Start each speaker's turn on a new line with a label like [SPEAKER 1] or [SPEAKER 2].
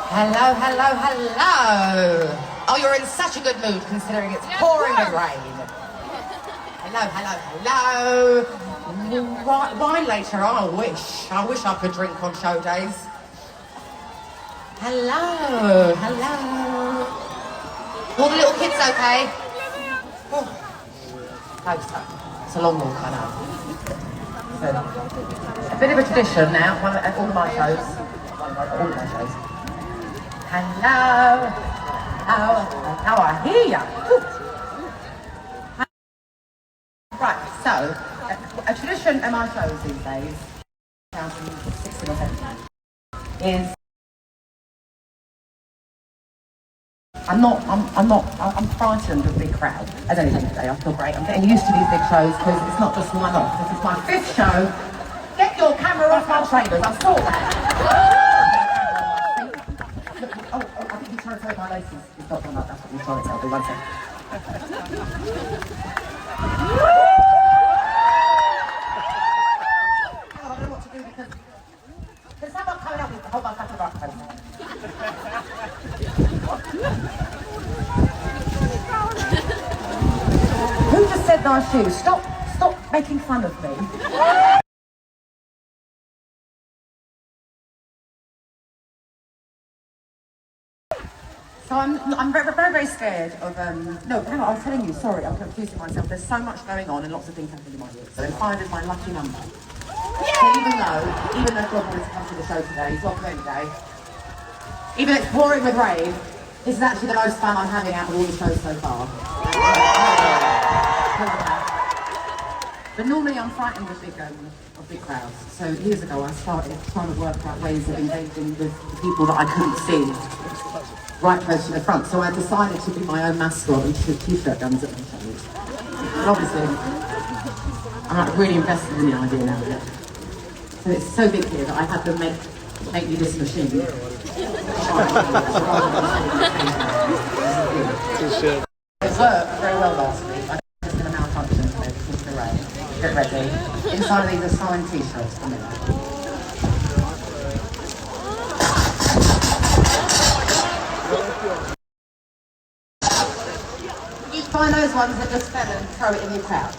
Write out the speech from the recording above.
[SPEAKER 1] Hello, hello, hello. Oh, you're in such a good mood considering it's pouring with rain. Hello, hello, hello. Wine later, I wish I could drink on show days. Hello, hello. All the little kids okay? Oh, hope so. It's a long walk, I know. So, a bit of a tradition now, at all my shows. All my shows. Hello. How I hear you. Right, so, a tradition at my shows these days, 2016 or 17, is I'm frightened of big crowds. As anything today, I feel great. I'm getting used to these big shows because it's not just one off. This is my 5th show. Get your camera off my trainers, I saw that. I think you're trying to take my laces. It's not done that, that's what you're trying to tell me. One second. I don't know what to do because there's someone coming up with the whole bunch of rock posts. Who just said nice shoes? Stop making fun of me. So I'm very, very, very scared of, no, hang on, I was telling you, sorry, I'm confusing myself. There's so much going on and lots of things happening in my ears. So 5 is my lucky number. So even though God wanted to come to the show today, he's welcome any day. Even though it's pouring with rain, this is actually the most fun I'm having out of all the shows so far. But normally I'm frightened of big crowds. So years ago I started trying to work out ways of engaging with the people that I couldn't see right close to the front. So I decided to be my own mascot and shoot t-shirt guns at my shows. And obviously, I'm like really invested in the idea now. So it's so big here that I had to make me this machine. It worked very well last week. I think it's going to malfunction today because of the rain. Get ready. Inside of these are signed t-shirts. You find those ones that just fell and throw it in your crowd.